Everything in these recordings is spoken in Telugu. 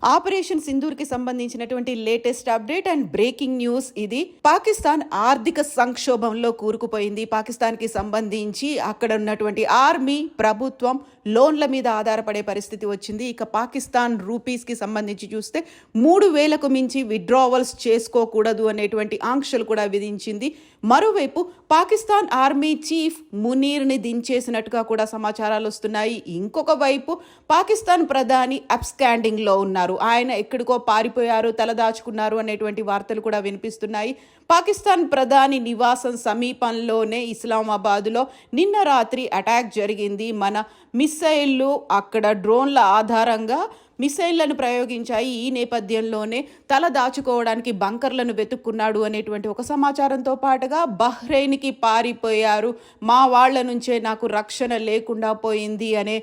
ఆపరేషన్ సింధూర్కి సంబంధించినటువంటి latest update and breaking news ఇది. పాకిస్తాన్ ఆర్థిక సంక్షోభంలో కూరుకుపోయింది. పాకిస్తాన్కి సంబంధించి అక్కడ ఉన్నటువంటి ఆర్మీ, ప్రభుత్వం లోన్ల మీద ఆధారపడే పరిస్థితి వచ్చింది. ఇక పాకిస్తాన్ రూపీస్కి సంబంధించి చూస్తే 3,000కు మించి విత్డ్రావల్స్ చేసుకోకూడదు అనేటువంటి ఆంక్షలు కూడా విధించింది. మరోవైపు పాకిస్తాన్ ఆర్మీ చీఫ్ మునీర్ని దించేసినట్టుగా కూడా సమాచారాలు వస్తున్నాయి. ఇంకొక వైపు పాకిస్తాన్ ప్రధాని అబ్స్కాండింగ్లో ఉన్నారు. ఆయన ఎక్కడికో పారిపోయారు, తలదాచుకున్నారు అనేటువంటి వార్తలు కూడా వినిపిస్తున్నాయి. పాకిస్తాన్ ప్రధాని నివాసం సమీపంలోనే ఇస్లామాబాద్లో నిన్న రాత్రి అటాక్ జరిగింది. మన మిస్సైళ్ళు అక్కడ డ్రోన్ల ఆధారంగా మిసైళ్లను ప్రయోగించాయి. ఈ నేపథ్యంలోనే తల దాచుకోవడానికి బంకర్లను వెతుక్కున్నాడు అనేటువంటి ఒక సమాచారంతో పాటుగా బహ్రెయిన్కి పారిపోయారు, మా వాళ్ల నుంచే నాకు రక్షణ లేకుండా పోయింది అనే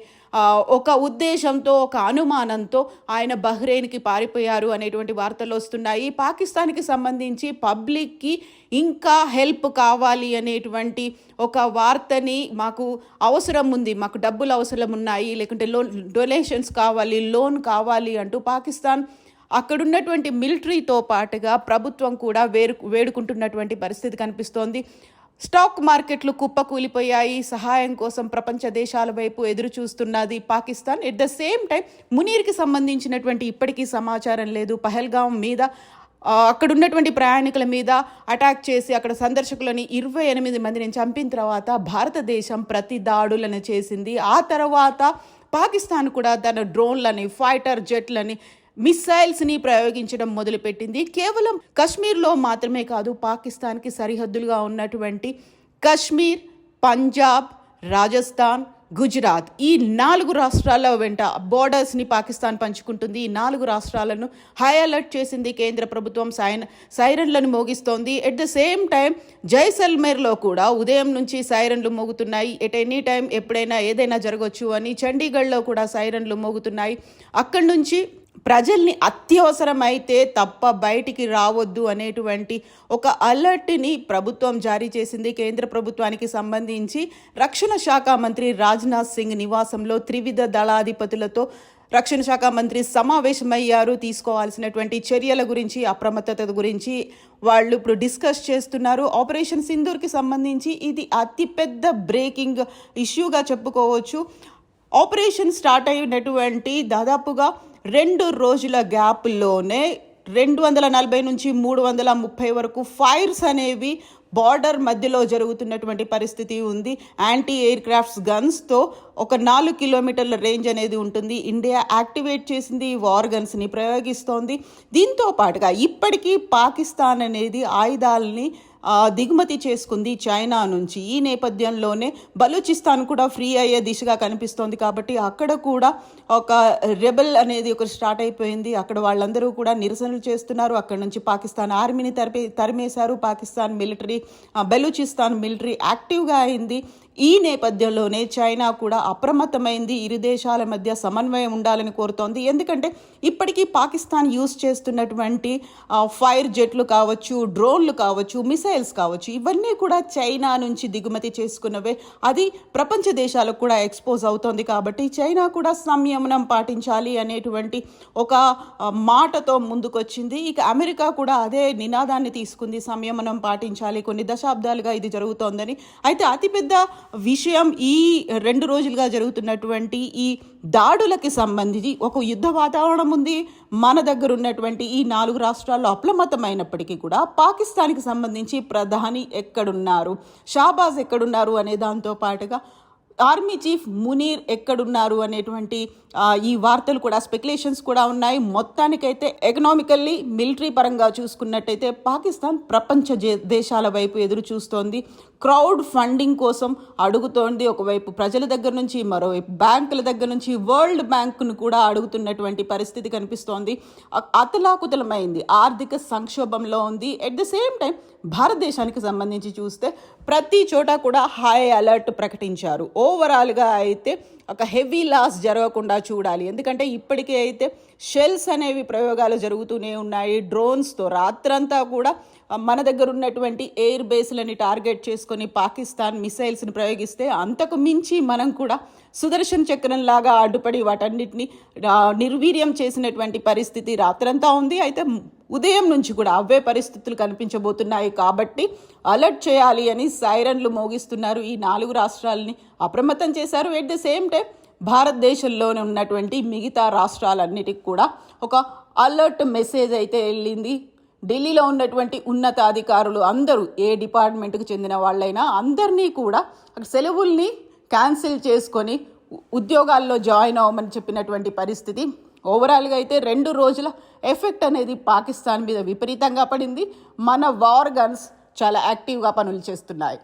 ఒక ఉద్దేశంతో, ఒక అనుమానంతో ఆయన బహ్రెయిన్కి పారిపోయారు అనేటువంటి వార్తలు వస్తున్నాయి. పాకిస్తాన్కి సంబంధించి పబ్లిక్కి ఇంకా హెల్ప్ కావాలి అనేటువంటి ఒక వార్తని, మాకు అవసరం ఉంది, మాకు డబ్బులు అవసరం ఉన్నాయి, లేకుంటే డొనేషన్స్ కావాలి, లోన్ కావాలి అంటూ పాకిస్తాన్ అక్కడున్నటువంటి మిలిటరీతో పాటుగా ప్రభుత్వం కూడా వేడుకుంటున్నటువంటి పరిస్థితి కనిపిస్తోంది. స్టాక్ మార్కెట్లు కుప్పకూలిపోయాయి. సహాయం కోసం ప్రపంచ దేశాల వైపు ఎదురు చూస్తున్నది Pakistan. At the same time మునీర్కి సంబంధించినటువంటి ఇప్పటికీ సమాచారం లేదు. పహల్గాం మీద అక్కడున్నటువంటి ప్రయాణికుల మీద అటాక్ చేసి అక్కడ సందర్శకులని 28 మందిని చంపిన తర్వాత భారతదేశం ప్రతి దాడులను చేసింది. ఆ తర్వాత పాకిస్తాన్ కూడా తన డ్రోన్లని, ఫైటర్ జెట్లని, మిసైల్స్ని ప్రయోగించడం మొదలుపెట్టింది. కేవలం కశ్మీర్లో మాత్రమే కాదు, పాకిస్తాన్కి సరిహద్దులుగా ఉన్నటువంటి కశ్మీర్, పంజాబ్, రాజస్థాన్, గుజరాత్, ఈ 4 రాష్ట్రాల వెంట బోర్డర్స్ని పాకిస్తాన్ పంచుకుంటుంది. ఈ 4 రాష్ట్రాలను హై అలర్ట్ చేసింది కేంద్ర ప్రభుత్వం. సైరన్లను మోగిస్తోంది. ఎట్ ద సేమ్ టైం జైసల్మేర్లో కూడా ఉదయం నుంచి సైరన్లు మోగుతున్నాయి. ఎట్ ఎనీ టైం ఎప్పుడైనా ఏదైనా జరగవచ్చు అని. చండీగఢ్లో కూడా సైరన్లు మోగుతున్నాయి. అక్కడి నుంచి ప్రజల్ని అత్యవసరమైతే తప్ప బయటికి రావద్దు అనేటువంటి ఒక అలర్ట్ని ప్రభుత్వం జారీ చేసింది. కేంద్ర ప్రభుత్వానికి సంబంధించి రక్షణ శాఖ మంత్రి రాజ్నాథ్ సింగ్ నివాసంలో త్రివిధ దళాధిపతులతో రక్షణ శాఖ మంత్రి సమావేశమయ్యారు. తీసుకోవాల్సినటువంటి చర్యల గురించి, అప్రమత్తత గురించి వాళ్ళు ఇప్పుడు డిస్కస్ చేస్తున్నారు. ఆపరేషన్ సింధూర్కి సంబంధించి ఇది అతిపెద్ద బ్రేకింగ్ ఇష్యూగా చెప్పుకోవచ్చు. ఆపరేషన్ స్టార్ట్ అయినటువంటి దాదాపుగా 2 రోజుల గ్యాప్లోనే 240 నుంచి 330 వరకు ఫైర్స్ అనేవి బార్డర్ మధ్యలో జరుగుతున్నటువంటి పరిస్థితి ఉంది. యాంటీ ఎయిర్ క్రాఫ్ట్స్ గన్స్తో ఒక 4 కిలోమీటర్ల రేంజ్ అనేది ఉంటుంది. ఇండియా యాక్టివేట్ చేసింది, వార్ గన్స్ని ప్రయోగిస్తోంది. దీంతో పాటుగా ఇప్పటికీ పాకిస్తాన్ అనేది ఆయుధాలని దిగుమతి చేసుకుంది చైనా నుంచి. ఈ నేపథ్యంలోనే బలూచిస్తాన్ కూడా ఫ్రీ అయ్యే దిశగా కనిపిస్తోంది. కాబట్టి అక్కడ కూడా ఒక రెబెల్ అనేది ఒక స్టార్ట్ అయిపోయింది. అక్కడ వాళ్ళందరూ కూడా నిరసనలు చేస్తున్నారు. అక్కడ నుంచి పాకిస్తాన్ ఆర్మీని తరిమేశారు. పాకిస్తాన్ మిలిటరీ, బలూచిస్తాన్ మిలిటరీ యాక్టివ్గా అయింది. ఈ నేపథ్యంలోనే చైనా కూడా అప్రమత్తమైంది. ఇరు దేశాల మధ్య సమన్వయం ఉండాలని కోరుతోంది. ఎందుకంటే ఇప్పటికీ పాకిస్తాన్ యూజ్ చేస్తున్నటువంటి ఫైర్ జెట్లు కావచ్చు, డ్రోన్లు కావచ్చు, మిసైల్స్ కావచ్చు, ఇవన్నీ కూడా చైనా నుంచి దిగుమతి చేసుకున్నవే. అది ప్రపంచ దేశాలకు కూడా ఎక్స్పోజ్ అవుతోంది. కాబట్టి చైనా కూడా సంయమనం పాటించాలి అనేటువంటి ఒక మాటతో ముందుకొచ్చింది. ఇక అమెరికా కూడా అదే నినాదాన్ని తీసుకుంది, సంయమనం పాటించాలి. కొన్ని దశాబ్దాలుగా ఇది జరుగుతోందని. అయితే అతిపెద్ద విషయం ఈ 2 రోజులుగా జరుగుతున్నటువంటి ఈ దాడులకి సంబంధించి ఒక యుద్ధ వాతావరణం ఉంది. మన దగ్గర ఉన్నటువంటి ఈ 4 రాష్ట్రాల్లో అప్రమత్తమైనప్పటికీ కూడా పాకిస్తాన్కి సంబంధించి ప్రధాని ఎక్కడున్నారు, షాబాజ్ ఎక్కడున్నారు అనే దాంతో పాటుగా ఆర్మీ చీఫ్ మునీర్ ఎక్కడున్నారు అనేటువంటి ఈ వార్తలు కూడా, స్పెక్యులేషన్స్ కూడా ఉన్నాయి. మొత్తానికైతే ఎకనామికల్లీ, మిలిటరీ పరంగా చూసుకున్నట్టయితే పాకిస్తాన్ ప్రపంచ దేశాల వైపు ఎదురు చూస్తోంది. క్రౌడ్ ఫండింగ్ కోసం అడుగుతోంది. ఒకవైపు ప్రజల దగ్గర నుంచి, మరోవైపు బ్యాంకుల దగ్గర నుంచి, వరల్డ్ బ్యాంకును కూడా అడుగుతున్నటువంటి పరిస్థితి కనిపిస్తోంది. అతలాకుతలమైంది, ఆర్థిక సంక్షోభంలో ఉంది. ఎట్ ద సేమ్ టైం భారతదేశానికి సంబంధించి చూస్తే ప్రతి చోట కూడా హై అలర్ట్ ప్రకటించారు. ఓవరాల్గా అయితే ఒక హెవీ లాస్ జరగకుండా చూడాలి. ఎందుకంటే ఇప్పటికే అయితే షెల్స్ అనేవి ప్రయోగాలు జరుగుతూనే ఉన్నాయి. డ్రోన్స్తో రాత్రంతా కూడా మన దగ్గర ఉన్నటువంటి ఎయిర్ బేస్లని టార్గెట్ చేసుకొని పాకిస్తాన్ మిసైల్స్ని ప్రయోగిస్తే అంతకు మించి మనం కూడా సుదర్శన్ చక్రంలాగా అడ్డుపడి వాటన్నిటిని నిర్వీర్యం చేసినటువంటి పరిస్థితి రాత్రంతా ఉంది. అయితే ఉదయం నుంచి కూడా అవే పరిస్థితులు కనిపించబోతున్నాయి. కాబట్టి అలర్ట్ చేయాలి అని సైరన్లు మోగిస్తున్నారు. ఈ 4 రాష్ట్రాలని అప్రమత్తం చేశారు. ఎట్ ద సేమ్ టైం భారతదేశంలోనే ఉన్నటువంటి మిగతా రాష్ట్రాలన్నిటికి కూడా ఒక అలర్ట్ మెసేజ్ అయితే వెళ్ళింది. ఢిల్లీలో ఉన్నటువంటి ఉన్నతాధికారులు అందరూ ఏ డిపార్ట్మెంట్కి చెందిన వాళ్ళైనా అందరినీ కూడా సెలవుల్ని క్యాన్సిల్ చేసుకొని ఉద్యోగాల్లో జాయిన్ అవ్వమని చెప్పినటువంటి పరిస్థితి. ఓవరాల్గా అయితే 2 రోజుల ఎఫెక్ట్ అనేది పాకిస్తాన్ మీద విపరీతంగా పడింది. మన వార్ గన్స్ చాలా యాక్టివ్గా పనులు చేస్తున్నాయి.